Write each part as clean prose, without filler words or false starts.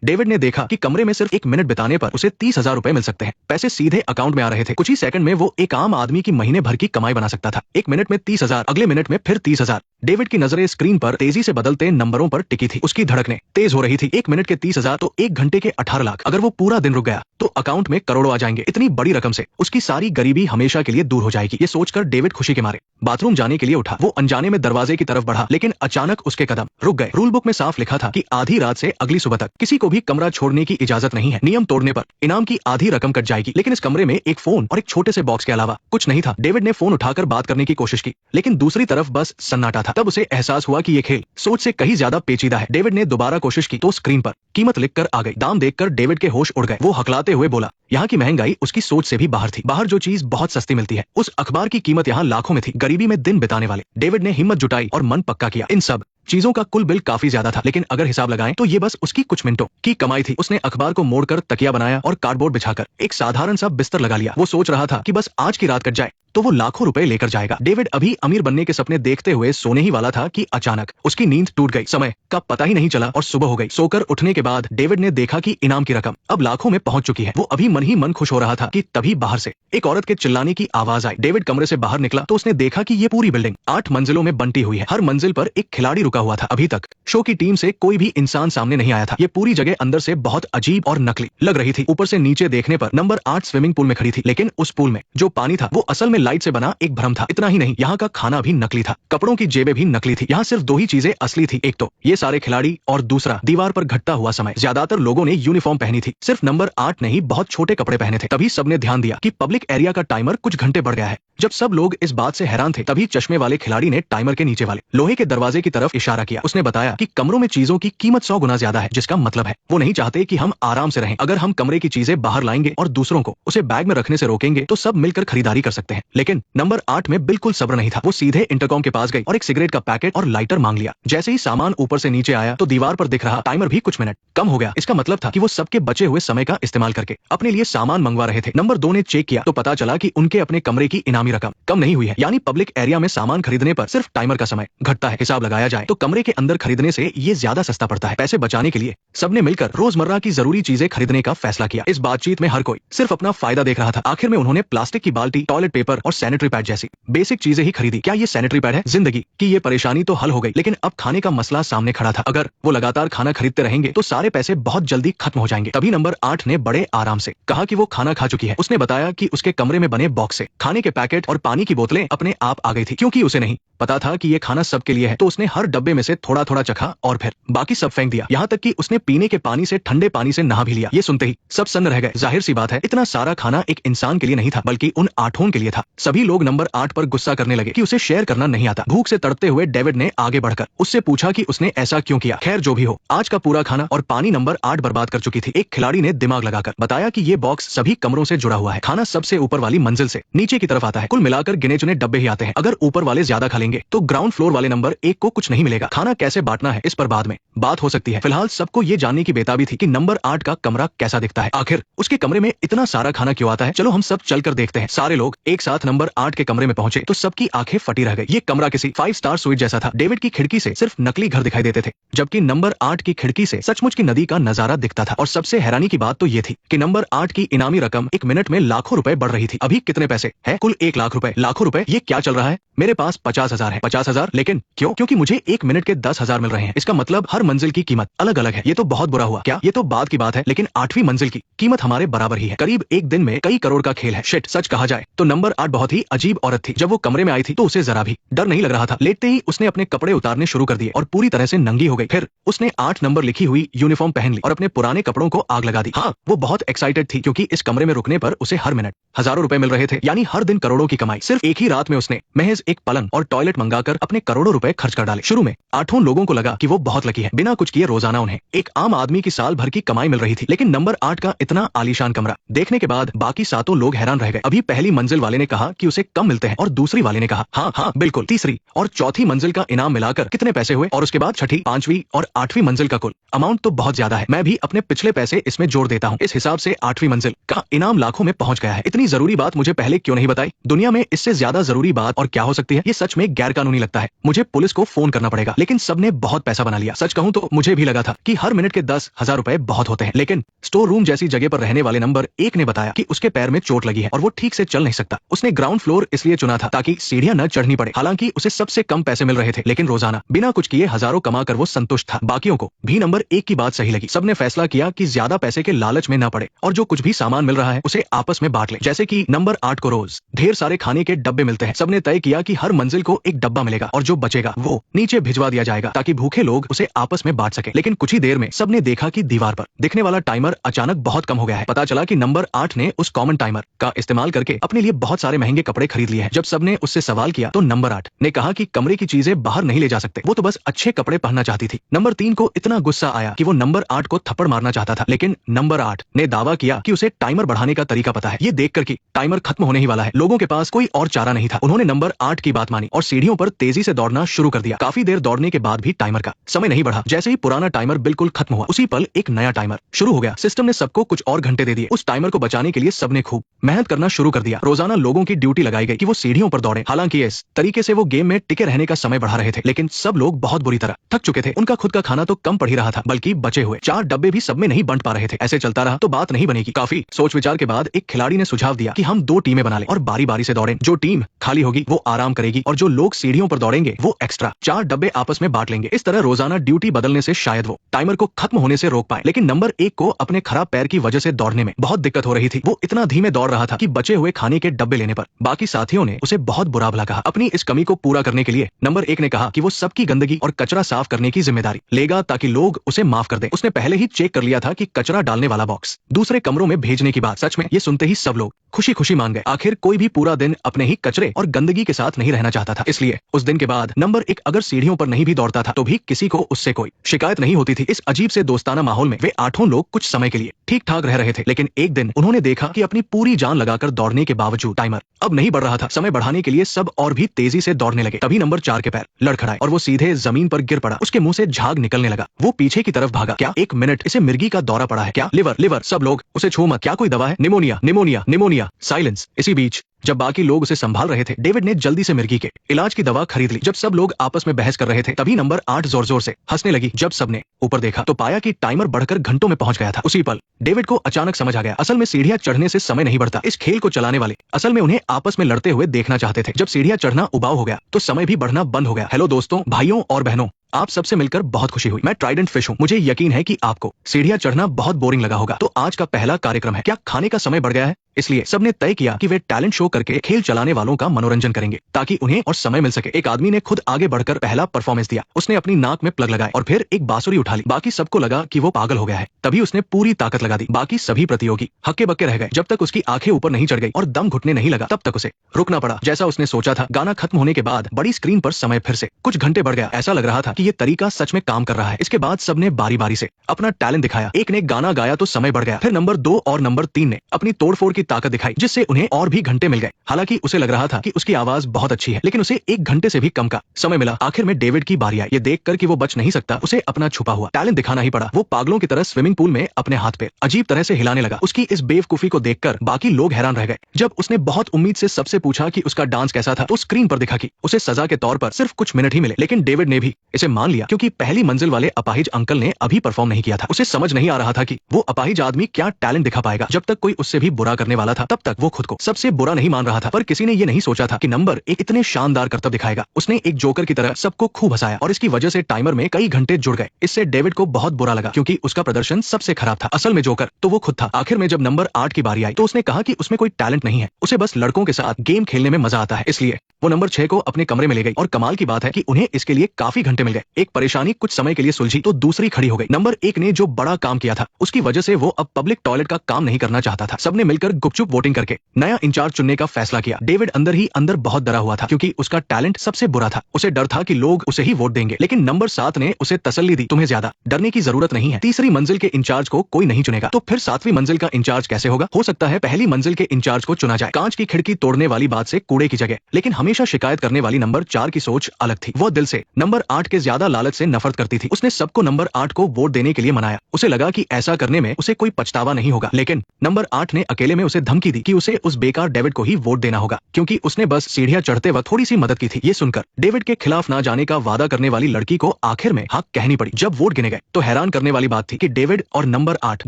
David ने देखा कि कमरे में सिर्फ 1 मिनट बिताने पर उसे 30,000 रुपए मिल सकते हैं। पैसे सीधे अकाउंट में आ रहे थे। कुछ ही सेकंड में वो एक आम आदमी की महीने भर की कमाई बना सकता था। 1 मिनट में 30,000, अगले मिनट में फिर 30,000। डेविड की नजरें स्क्रीन पर तेजी से बदलते नंबरों पर टिकी थी। उसकी धड़कनें तेज हो रही थी। 1 मिनट के 30,000 तो 1 घंटे के 18 लाख। अगर वो पूरा दिन रुक गया तो अकाउंट में करोड़ों आ जाएंगे। इतनी बड़ी रकम से उसकी सारी गरीबी हमेशा के लिए दूर हो जाएगी। ये सोचकर डेविड खुशी के मारे बाथरूम जाने के लिए उठा। वो अनजाने में दरवाजे की तरफ बढ़ा, लेकिन अचानक उसके कदम रुक गए। रूल बुक में साफ लिखा था कि आधी रात से अगली सुबह तक किसी को भी कमरा छोड़ने की इजाजत नहीं है। नियम तोड़ने पर इनाम की आधी रकम कट जाएगी। लेकिन इस कमरे में एक फोन और एक छोटे से बॉक्स के अलावा कुछ नहीं था। डेविड ने फोन उठाकर बात करने की कोशिश की, लेकिन दूसरी तरफ बस सन्नाटा था। तब उसे एहसास हुआ कि ये खेल सोच से कहीं ज्यादा पेचीदा है। डेविड ने दोबारा कोशिश की तो स्क्रीन पर कीमत लिखकर आ गई। दाम देखकर डेविड के होश उड़ गए। वो हकलाते हुए बोला, यहाँ की महंगाई उसकी सोच से भी बाहर थी। बाहर जो चीज बहुत सस्ती मिलती है, उस अखबार की कीमत यहाँ लाखों में थी। गरीबी में दिन बिताने वाले डेविड ने हिम्मत जुटाई और मन पक्का किया। इन सब चीजों का कुल बिल काफी ज्यादा था, लेकिन अगर हिसाब लगाएं तो ये बस उसकी कुछ मिनटों की कमाई थी। उसने अखबार को मोड़कर तकिया बनाया और कार्डबोर्ड बिछाकर एक साधारण सा बिस्तर लगा लिया। वो सोच रहा था कि बस आज की रात कट जाए तो वो लाखों रुपए लेकर जाएगा। डेविड अभी अमीर बनने के सपने देखते हुए सोने ही वाला था कि अचानक उसकी नींद टूट गई। समय का पता ही नहीं चला और सुबह हो गई। सोकर उठने के बाद डेविड ने देखा कि इनाम की रकम अब लाखों में पहुंच चुकी है। वो अभी मन ही मन खुश हो रहा था कि तभी बाहर से एक औरत के चिल्लाने की आवाज आई। डेविड कमरे से बाहर निकला तो उसने देखा कि ये पूरी बिल्डिंग 8 मंजिलों में बंटी हुई है। हर मंजिल पर एक खिलाड़ी रुका हुआ था। अभी तक शो की टीम से कोई भी इंसान सामने नहीं आया था। ये पूरी जगह अंदर से बहुत अजीब और नकली लग रही थी। ऊपर से नीचे देखने पर नंबर 8 स्विमिंग पूल में खड़ी थी, लेकिन उस पूल में जो पानी था वो असल में लाइट से बना एक भ्रम था। इतना ही नहीं, यहाँ का खाना भी नकली था। कपड़ों की जेबें भी नकली थी। यहाँ सिर्फ 2 ही चीजें असली थी, एक तो ये सारे खिलाड़ी और दूसरा दीवार पर घटता हुआ समय। ज्यादातर लोगों ने यूनिफॉर्म पहनी थी। सिर्फ नंबर 8 ने ही बहुत छोटे कपड़े पहने थे। तभी सबने ध्यान दिया कि पब्लिक एरिया का टाइमर कुछ घंटे बढ़ गया है। जब सब लोग इस बात से हैरान थे, तभी चश्मे वाले खिलाड़ी ने टाइमर के नीचे वाले लोहे के दरवाजे की तरफ इशारा किया। उसने बताया कि कमरों में चीजों की कीमत 100 गुना ज्यादा है, जिसका मतलब है वो नहीं चाहते कि हम आराम से रहें। अगर हम कमरे की चीजें बाहर लाएंगे और दूसरों को उसे बैग में रखने से रोकेंगे तो सब मिलकर खरीदारी कर सकते हैं। लेकिन नंबर 8 में बिल्कुल सब्र नहीं था। वो सीधे इंटरकॉम के पास गई और एक सिगरेट का पैकेट और लाइटर मांग लिया। जैसे ही सामान ऊपर से नीचे आया तो दीवार पर दिख रहा टाइमर भी कुछ मिनट कम हो गया। इसका मतलब था कि वो सबके बचे हुए समय का इस्तेमाल करके अपने लिए सामान मंगवा रहे थे। नंबर 2 ने चेक किया तो पता चला कि उनके अपने कमरे की इनामी रकम कम नहीं हुई है। यानी पब्लिक एरिया में सामान खरीदने पर सिर्फ टाइमर का समय घटता है। हिसाब लगाया जाए तो कमरे के अंदर खरीदने से ये ज्यादा सस्ता पड़ता है। पैसे बचाने के लिए सबने मिलकर रोजमर्रा की जरूरी चीजें खरीदने का फैसला किया। इस बातचीत में हर कोई सिर्फ अपना फायदा देख रहा था। आखिर में उन्होंने प्लास्टिक की बाल्टी, टॉयलेट पेपर और सैनिटरी पैड जैसी बेसिक चीजें ही खरीदी। क्या ये सैनिटरी पैड है? जिंदगी की ये परेशानी तो हल हो गई, लेकिन अब खाने का मसला सामने खड़ा था। अगर वो लगातार खाना खरीदते रहेंगे तो सारे पैसे बहुत जल्दी खत्म हो जाएंगे। तभी नंबर 8 ने बड़े आराम से कहा कि वो खाना खा चुकी है। उसने बताया कि उसके कमरे में बने बॉक्स से खाने के पैकेट और पानी की बोतलें अपने आप आ गई थी। क्योंकि उसे नहीं पता था कि ये खाना सबके लिए है, तो उसने हर डब्बे में से थोड़ा थोड़ा चखा और फिर बाकी सब फेंक दिया। यहाँ तक कि उसने पीने के पानी से ठंडे पानी से नहा भी लिया। ये सुनते ही सब सन्न रह गए। जाहिर सी बात है, इतना सारा खाना एक इंसान के लिए नहीं था, बल्कि उन 8 के लिए था। सभी लोग नंबर 8 पर गुस्सा करने लगे कि उसे शेयर करना नहीं आता। भूख से तड़पते हुए डेविड ने आगे बढ़कर उससे पूछा कि उसने ऐसा क्यों किया। खैर जो भी हो, आज का पूरा खाना और पानी नंबर 8 बर्बाद कर चुकी थी। एक खिलाड़ी ने दिमाग लगाकर बताया कि ये बॉक्स सभी कमरों से जुड़ा हुआ है। खाना सबसे ऊपर वाली मंजिल से नीचे की तरफ आता है। कुल मिलाकर गिने चुने डब्बे ही आते हैं। अगर ऊपर वाले ज्यादा खा लेंगे तो ग्राउंड फ्लोर वाले नंबर 1 को कुछ नहीं मिलेगा। खाना कैसे बांटना है इस पर बाद में बात हो सकती है। फिलहाल सबको ये जानने की बेताबी थी कि नंबर 8 का कमरा कैसा दिखता है। आखिर उसके कमरे में इतना सारा खाना क्यों आता है? चलो हम सब चलकर देखते हैं। सारे लोग एक साथ नंबर 8 के कमरे में पहुंचे तो सबकी आंखें फटी रह गई। ये कमरा किसी 5 स्टार स्वीट जैसा था। डेविड की खिड़की से सिर्फ नकली घर दिखाई देते थे, जबकि नंबर 8 की खिड़की से सचमुच की नदी का नजारा दिखता था। और सबसे हैरानी की बात तो ये थी कि नंबर 8 की इनामी रकम 1 मिनट में लाखों रुपए बढ़ रही थी। अभी कितने पैसे है? कुल 1 लाख रुपए। लाखों रुपए? ये क्या चल रहा है? मेरे पास 50,000 है। 50,000? लेकिन क्यों? क्योंकि मुझे 1 मिनट के 10,000 मिल रहे हैं। इसका मतलब हर मंजिल की कीमत अलग अलग है। ये तो बहुत बुरा हुआ। क्या? ये तो बात की बात है, लेकिन 8वीं मंजिल की कीमत हमारे बराबर ही है। करीब एक दिन में कई करोड़ का खेल है। शिट, सच कहा जाए तो नंबर 8 बहुत ही अजीब औरत थी। जब वो कमरे में आई थी तो उसे जरा भी डर नहीं लग रहा था। लेटते ही उसने अपने कपड़े उतारने शुरू कर दिए और पूरी तरह से नंगी हो गई। फिर उसने 8 नंबर लिखी हुई यूनिफॉर्म पहन ली और अपने पुराने कपड़ों को आग लगा दी। हाँ, वो बहुत एक्साइटेड थी क्योंकि इस कमरे में रुकने पर उसे हर मिनट हजारों रुपए मिल रहे थे, यानी हर दिन करोड़ों की कमाई। सिर्फ एक ही रात में उसने महज एक पलंग और टॉयलेट मंगाकर अपने करोड़ों रुपए खर्च कर डाले। शुरू में 8 लोगों को लगा कि वो बहुत लकी है। बिना कुछ किए रोजाना उन्हें एक आम आदमी की साल भर की कमाई मिल रही थी। लेकिन नंबर 8 का इतना आलीशान कमरा देखने के बाद बाकी 7 लोग हैरान रह गए। अभी पहली मंजिल वाले ने कहा कि उसे कम मिलते हैं और दूसरी वाले ने कहा हाँ हाँ बिल्कुल। तीसरी और चौथी मंजिल का इनाम मिलाकर कितने पैसे हुए और उसके बाद छठी, पांचवी और आठवीं मंजिल का कुल अमाउंट तो बहुत ज्यादा है। मैं भी अपने पिछले पैसे इसमें जोड़ देता हूँ। इस हिसाब से आठवीं मंजिल का इनाम लाखों में पहुंच गया है। इतनी जरूरी बात मुझे पहले क्यों नहीं बताई? दुनिया में इससे ज्यादा जरूरी बात और क्या हो सकती है? ये सच में गैर कानूनी लगता है। मुझे पुलिस को फोन करना पड़ेगा। लेकिन सबने बहुत पैसा बना लिया। सच कहूं तो मुझे भी लगा था कि हर मिनट के 10,000 रुपए बहुत होते हैं, लेकिन स्टोर रूम जैसी जगह पर रहने वाले नंबर 1 ने बताया कि उसके पैर में चोट लगी है और वो ठीक से चल नहीं सकता। उसने ग्राउंड फ्लोर इसलिए चुना था ताकि सीढ़ियां न चढ़नी पड़े। हालांकि उसे सबसे कम पैसे मिल रहे थे, लेकिन रोजाना बिना कुछ किए हजारों कमाकर वो संतुष्ट था। बाकियों को भी नंबर 1 की बात सही लगी। सबने फैसला किया कि ज्यादा पैसे के लालच में न पड़े और जो कुछ भी सामान मिल रहा है उसे आपस में बांट ले। जैसे कि नंबर 8 को रोज ढेर सारे खाने के डब्बे मिलते हैं। सबने तय किया कि हर मंजिल को एक डब्बा मिलेगा और जो बचेगा वो नीचे भिजवा दिया जाएगा ताकि भूखे लोग उसे आपस में बांट सके। लेकिन कुछ ही देर में सबने देखा कि दीवार पर दिखने वाला टाइमर अचानक बहुत कम हो गया है। पता चला कि नंबर 8 ने उस कॉमन टाइमर का इस्तेमाल करके अपने लिए बहुत सारे महंगे कपड़े खरीद लिए हैं। जब सबने उससे सवाल किया तो नंबर 8 ने कहा कि कमरे की चीजें बाहर नहीं ले जा सकते, वो तो बस अच्छे कपड़े पहनना चाहती थी। नंबर 3 को इतना गुस्सा आया कि वो नंबर 8 को थप्पड़ मारना चाहता था, लेकिन नंबर 8 ने दावा किया कि उसे टाइमर बढ़ाने का तरीका पता है। ये देखकर कि टाइमर खत्म होने ही वाला है, लोगों के पास कोई और चारा नहीं था। उन्होंने नंबर 8 की बात मानी और सीढ़ियों पर तेजी से दौड़ना शुरू कर दिया। काफी देर दौड़ने के बाद भी टाइमर का समय नहीं बढ़ा। जैसे ही पुराना टाइमर बिल्कुल खत्म हुआ, उसी पल एक नया टाइमर शुरू हो गया। सिस्टम ने सबको कुछ और घंटे दे दिए। उस टाइमर को बचाने के लिए सबने खूब मेहनत करना शुरू कर दिया। रोजाना लोगों की ड्यूटी लगाई गई कि वो सीढ़ियों पर दौड़े। हालांकि इस तरीके से वो गेम में टिके रहने का समय बढ़ा रहे थे, लेकिन सब लोग बहुत बुरी तरह थक चुके थे। उनका खुद का खाना तो कम पड़ ही रहा था, बल्कि बचे हुए 4 डब्बे भी सब में नहीं बंट पा रहे थे। ऐसे चलता रहा तो बात नहीं बनेगी। काफी सोच विचार के बाद एक खिलाड़ी ने सुझाव दिया कि हम 2 टीमें बना लें और बारी बारी से दौड़ें। जो टीम खाली होगी वो आराम करेगी और जो लोग सीढ़ियों पर दौड़ेंगे वो एक्स्ट्रा 4 डब्बे आपस में बांट लेंगे। इस तरह रोजाना ड्यूटी बदलने से शायद वो टाइमर को खत्म होने से रोक पाए। लेकिन नंबर 1 को अपने खराब पैर की वजह से दौड़ने में बहुत दिक्कत हो रही थी। वो इतना धीमे दौड़ रहा था कि बचे हुए खाने के डब्बे लेने पर बाकी साथियों ने उसे बहुत बुरा भला कहा। अपनी इस कमी को पूरा करने के लिए नंबर 1 ने कहा कि वो सबकी गंदगी और कचरा साफ करने की जिम्मेदारी लेगा ताकि लोग उसे माफ कर दें। उसने पहले ही चेक कर लिया था कि कचरा डालने वाला बॉक्स दूसरे कमरों में भेजने की बात। सच में ये सुनते ही सब लोग खुशी खुशी मान गए। आखिर कोई भी पूरा दिन अपने ही कचरे और गंदगी के साथ नहीं रहना चाहता था। इसलिए उस दिन के बाद नंबर 1 अगर सीढ़ियों पर नहीं भी दौड़ता था तो भी किसी को उससे कोई शिकायत नहीं होती थी। इस अजीब से दोस्ताना माहौल में वे 8 लोग कुछ समय के लिए ठीक ठाक रह रहे थे, लेकिन एक दिन उन्होंने देखा कि अपनी पूरी जान लगाकर दौड़ने के बावजूद टाइमर अब नहीं बढ़ रहा था। समय बढ़ाने के लिए सब और भी तेजी से दौड़ने लगे। तभी नंबर 4 के पैर लड़खड़ाए और वो सीधे जमीन पर गिर पड़ा। उसके मुंह से झाग निकलने लगा। वो पीछे की तरफ भागा। क्या 1 मिनट, इसे मिर्गी का दौरा पड़ा है क्या? लिवर लिवर, सब लोग उसे छू मत। क्या कोई दवा है? Pneumonia pneumonia pneumonia. साइलेंस। इसी बीच जब बाकी लोग उसे संभाल रहे थे, डेविड ने जल्दी से मिर्गी के इलाज की दवा खरीद ली। जब सब लोग आपस में बहस कर रहे थे तभी नंबर 8 जोर जोर से हंसने लगी। जब सबने ऊपर देखा तो पाया कि टाइमर बढ़कर घंटों में पहुंच गया था। उसी पल डेविड को अचानक समझ आ गया, असल में सीढ़ियां चढ़ने से समय नहीं बढ़ता। इस खेल को चलाने वाले असल में उन्हें आपस में लड़ते हुए देखना चाहते थे। जब सीढ़ियां चढ़ना उबाऊ हो गया तो समय भी बढ़ना बंद हो गया। हेलो दोस्तों, भाइयों और बहनों, आप सबसे मिलकर बहुत खुशी हुई। मैं ट्राइडेंट फिश हूँ। मुझे यकीन है कि आपको सीढ़ियां चढ़ना बहुत बोरिंग लगा होगा। तो आज का पहला कार्यक्रम है, क्या खाने का समय बढ़ गया है? इसलिए सबने तय किया कि वे टैलेंट शो करके खेल चलाने वालों का मनोरंजन करेंगे ताकि उन्हें और समय मिल सके। एक आदमी ने खुद आगे बढ़कर पहला परफॉर्मेंस दिया। उसने अपनी नाक में प्लग लगाए और फिर एक बांसुरी उठा ली। बाकी सबको लगा कि वो पागल हो गया है। तभी उसने पूरी ताकत लगा दी। बाकी सभी प्रतियोगी हक्के बक्के रह गए। जब तक उसकी आंखें ऊपर नहीं चढ़ गई और दम घुटने नहीं लगा तब तक उसे रुकना पड़ा। जैसा उसने सोचा था, गाना खत्म होने के बाद बड़ी स्क्रीन पर समय फिर से कुछ घंटे बढ़ गया। ऐसा लग रहा था कि ये तरीका सच में काम कर रहा है। इसके बाद सबने बारी बारी से अपना टैलेंट दिखाया। एक ने गाना गाया तो समय बढ़ गया। फिर नंबर 2 और नंबर 3 ने अपनी तोड़फोड़ की ताकत दिखाई, जिससे उन्हें और भी घंटे मिल गए। हालांकि उसे लग रहा था कि उसकी आवाज बहुत अच्छी है, लेकिन उसे 1 घंटे से भी कम का समय मिला। आखिर में डेविड की बारी आई। ये देखकर कि वो बच नहीं सकता, उसे अपना छुपा हुआ टैलेंट दिखाना ही पड़ा। वो पागलों की तरह स्विमिंग पूल में अपने हाथ पे अजीब तरह से हिलाने लगा। उसकी इस बेवकूफी को देखकर बाकी लोग हैरान रह गए। जब उसने बहुत उम्मीद से सबसे पूछा कि उसका डांस कैसा था तो स्क्रीन पर दिखा कि उसे सजा के तौर पर सिर्फ कुछ मिनट ही मिले। लेकिन डेविड ने भी इसे मान लिया क्योंकि पहली मंजिल वाले अपाहिज अंकल ने अभी परफॉर्म नहीं किया था। उसे समझ नहीं आ रहा था कि वो अपाहिज आदमी क्या टैलेंट दिखा पाएगा। जब तक कोई उससे भी बुरा करने वाला था तब तक वो खुद को सबसे बुरा नहीं मान रहा था। पर किसी ने ये नहीं सोचा था कि नंबर 1 इतने शानदार करतब दिखाएगा। उसने एक जोकर की तरह सबको खूब हंसाया और इसकी वजह से टाइमर में कई घंटे जुड़ गए। इससे डेविड को बहुत बुरा लगा क्योंकि उसका प्रदर्शन सबसे खराब था। असल में जोकर तो वो खुद था। आखिर में जब नंबर 8 की बारी आई तो उसने कहा कि उसमें कोई टैलेंट नहीं है, उसे बस लड़कों के साथ गेम खेलने में मजा आता है। इसलिए वो नंबर 6 को अपने कमरे में ले गई और कमाल की बात है कि उन्हें इसके लिए काफी घंटे मिल गए। एक परेशानी कुछ समय के लिए सुलझी तो दूसरी खड़ी हो गई। नंबर 1 ने जो बड़ा काम किया था उसकी वजह से वो अब पब्लिक टॉयलेट का काम नहीं करना चाहता था। सबने मिलकर गुपचुप वोटिंग करके नया इंचार्ज चुनने का फैसला किया। डेविड अंदर ही अंदर बहुत डरा हुआ था क्योंकि उसका टैलेंट सबसे बुरा था। उसे डर था कि लोग उसे ही वोट देंगे, लेकिन नंबर 7 ने उसे तसल्ली दी, तुम्हें ज्यादा डरने की जरूरत नहीं है। तीसरी मंजिल के इंचार्ज को कोई नहीं चुनेगा तो फिर 7वीं मंजिल का इंचार्ज कैसे होगा? हो सकता है पहली मंजिल के इंचार्ज को चुना जाए। कांच की खिड़की तोड़ने वाली बात से कूड़े की जगह, लेकिन हमेशा शिकायत करने वाली नंबर 4 की सोच अलग थी। वह दिल से नंबर 8 के ज्यादा लालच से नफरत करती थी। उसने सबको नंबर 8 को वोट देने के लिए मनाया। उसे लगा कि ऐसा करने में उसे कोई पछतावा नहीं होगा, लेकिन नंबर 8 ने अकेले में उसे धमकी दी कि उसे उस बेकार डेविड को ही वोट देना होगा क्योंकि उसने बस सीढ़ियां चढ़ते वक्त थोड़ी सी मदद की थी। ये सुनकर डेविड के खिलाफ ना जाने का वादा करने वाली लड़की को आखिर में हाँ कहनी पड़ी। जब वोट गिने गए तो हैरान करने वाली बात थी कि डेविड और नंबर 8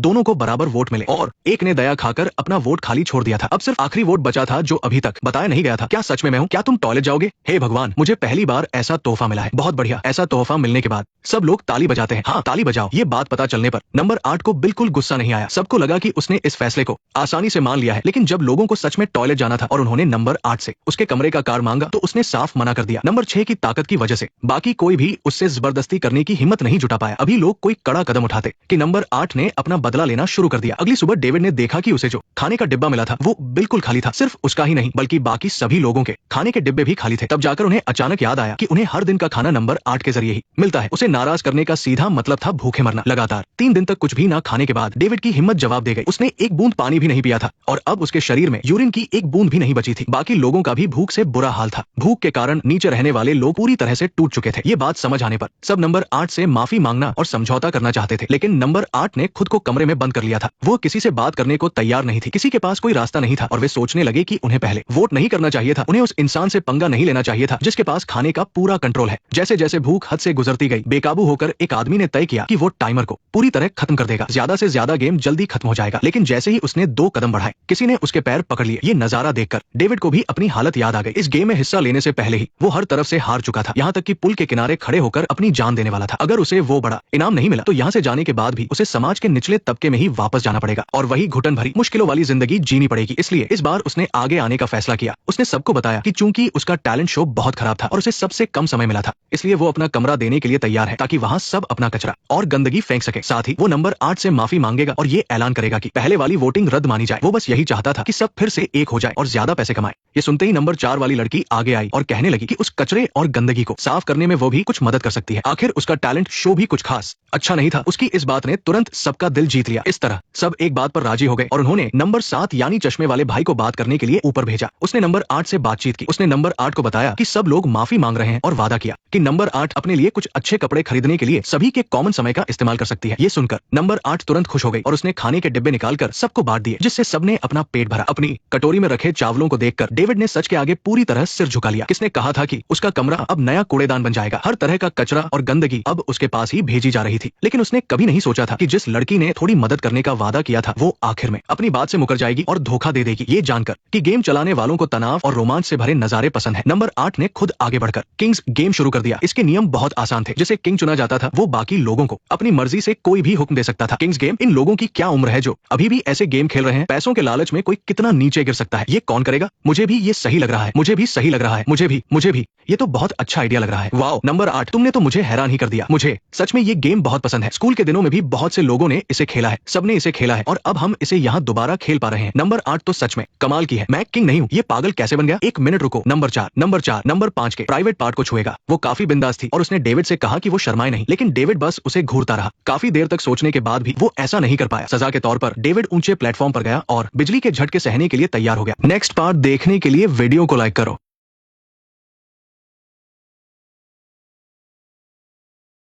दोनों को बराबर वोट मिले और एक ने दया खाकर अपना वोट खाली छोड़ दिया था। अब सिर्फ आखिरी वोट बचा था जो अभी तक बताया नहीं गया था। क्या सच में मैं हूँ? क्या तुम टॉयलेट जाओगे? हे भगवान, मुझे पहली बार ऐसा तोहफा मिला है। बहुत बढ़िया। ऐसा तोहफा मिलने के बाद सब लोग ताली बजाते हैं। हाँ, ताली बजाओ। ये बात पता चलने पर नंबर 8 को बिल्कुल गुस्सा नहीं आया। सबको लगा कि उसने इस फैसले को आसानी से मान लिया है, लेकिन जब लोगों को सच में टॉयलेट जाना था और उन्होंने नंबर 8 से उसके कमरे का कार्ड मांगा तो उसने साफ मना कर दिया। नंबर 6 की ताकत की वजह से बाकी कोई भी उससे जबरदस्ती करने की हिम्मत नहीं जुटा पाया। अभी लोग कोई कड़ा कदम उठाते कि नंबर 8 ने अपना बदला लेना शुरू कर दिया। अगली सुबह डेविड ने देखा कि उसे जो खाने का डिब्बा मिला था वो बिल्कुल खाली था। सिर्फ उसका ही नहीं बल्कि बाकी सभी लोगों के खाने के डिब्बे भी खाली थे। तब जाकर उन्हें अचानक याद आया कि उन्हें हर दिन का खाना नंबर 8 के जरिए ही मिलता है। उसे नाराज करने का सीधा मतलब था भूखे मरना। लगातार 3 दिन तक कुछ भी ना खाने के बाद डेविड की हिम्मत जवाब दे गई। उसने एक बूंद पानी भी नहीं पिया था और अब उसके शरीर में यूरिन की एक बूंद भी नहीं बची थी। बाकी लोगों का भी भूख से बुरा हाल था। भूख के कारण नीचे रहने वाले लोग पूरी तरह से टूट चुके थे। ये बात समझ आने पर सब नंबर 8 से माफी मांगना और समझौता करना चाहते थे, लेकिन नंबर 8 ने खुद को कमरे में बंद कर लिया था। वो किसी से बात करने को तैयार नहीं थी। किसी के पास कोई रास्ता नहीं था और वे सोचने लगे कि उन्हें पहले वोट नहीं करना चाहिए था। उन्हें उस इंसान से पंगा नहीं लेना चाहिए था जिसके पास खाने का पूरा कंट्रोल है। जैसे जैसे भूख हद से गुजरती गई, बेकाबू होकर एक आदमी ने तय किया कि वो टाइमर को पूरी तरह खत्म कर देगा। ज्यादा से ज्यादा गेम जल्दी खत्म हो जाएगा। लेकिन जैसे ही उसने 2 कदम बढ़ाए, किसी ने उसके पैर पकड़ लिए। ये नजारा देखकर डेविड को भी अपनी हालत याद आ गई। इस गेम में हिस्सा लेने से पहले ही वो हर तरफ से हार चुका था, यहाँ तक कि पुल के किनारे खड़े होकर अपनी जान देने वाला था। अगर उसे वो बड़ा इनाम नहीं मिला तो यहाँ से जाने के बाद भी उसे समाज के निचले तबके में ही वापस जाना पड़ेगा और वही घुटन भरी मुश्किलों वाली जिंदगी जीनी पड़ेगी। इसलिए इस बार उसने आगे आने का फैसला किया। उसने सबको बताया कि चूंकि उसका टैलेंट शो बहुत खराब था और उसे सबसे कम समय मिला था, इसलिए वो अपना कमरा देने के लिए तैयार है ताकि वहाँ सब अपना कचरा और गंदगी फेंक सके। साथ ही वो नंबर 8 से माफी मांगेगा और ये ऐलान करेगा कि पहले वाली वोटिंग रद्द मानी जाए। वो बस यही चाहता था कि सब फिर से एक हो जाए और ज्यादा पैसे कमाए। ये सुनते ही नंबर 4 वाली लड़की आगे आई और कहने लगी कि उस कचरे और गंदगी को साफ करने में वो भी कुछ मदद कर सकती है। आखिर उसका टैलेंट शो भी कुछ खास अच्छा नहीं था। उसकी इस बात ने तुरंत सबका दिल जीत लिया। इस तरह सब एक बात पर राजी हो गए और उन्होंने नंबर 7 यानी चश्मे वाले भाई को बात करने के लिए ऊपर भेजा। उसने नंबर 8 से बातचीत की। उसने नंबर 8 को बताया कि सब लोग माफी मांग रहे हैं और वादा किया कि नंबर 8 अपने लिए कुछ अच्छे कपड़े खरीदने के लिए सभी के कॉमन समय का इस्तेमाल कर सकती है। ये सुनकर नंबर 8 तुरंत खुश हो गई और उसने खाने के डिब्बे निकालकर सबको बांट दिए, जिससे सबने अपना पेट भरा। अपनी कटोरी में रखे चावलों को देखकर डेविड ने सच के आगे पूरी तरह सिर झुका लिया। किसने कहा था कि उसका कमरा अब नया कूड़ेदान बन जाएगा? हर तरह का कचरा और गंदगी अब उसके पास ही भेजी जा रही थी। लेकिन उसने कभी नहीं सोचा था कि जिस लड़की ने थोड़ी मदद करने का वादा किया था वो आखिर में अपनी बात से मुकर जाएगी और धोखा दे देगी। ये जानकर कि गेम चलाने वालों को तनाव और रोमांच से भरे नजारे पसंद है, नंबर 8 ने खुद आगे बढ़कर किंग्स गेम शुरू कर दिया। इसके नियम बहुत आसान थे। जिसे किंग चुना जाता था वो बाकी लोगों को अपनी मर्जी से कोई भी हुक्म दे सकता था। किंग्स गेम इन लोगों की क्या उम्र है जो अभी भी ऐसे गेम खेल रहे हैं? पैसों के लालच में कोई कितना नीचे गिर सकता है ये कौन करेगा? मुझे भी ये सही लग रहा है, मुझे भी सही लग रहा है, मुझे भी ये तो बहुत अच्छा आइडिया लग रहा है। वाओ नंबर 8, तुमने तो मुझे हैरान ही कर दिया। मुझे सच में ये गेम बहुत पसंद है। स्कूल के दिनों में भी बहुत से लोगों ने इसे खेला है, सबने इसे खेला है और अब हम इसे यहाँ दोबारा खेल पा रहे हैं। नंबर 8 तो सच में कमाल की है। मैं किंग नहीं हूँ, ये पागल कैसे बन गया? 1 मिनट रुको। नंबर 4 नंबर 5 के प्राइवेट पार्ट को छुएगा। वो काफी बिंदास थी और उसने डेविड से कहा कि वो शर्माए नहीं, लेकिन डेविड बस उसे घूरता रहा। काफी देर तक सोचने के बाद भी वो ऐसा नहीं कर पाया। सजा के तौर पर डेविड ऊंचे प्लेटफॉर्म पर गया और बिजली के झटके सहने के लिए तैयार हो गया। नेक्स्ट पार्ट देखने के लिए वीडियो को लाइक करो।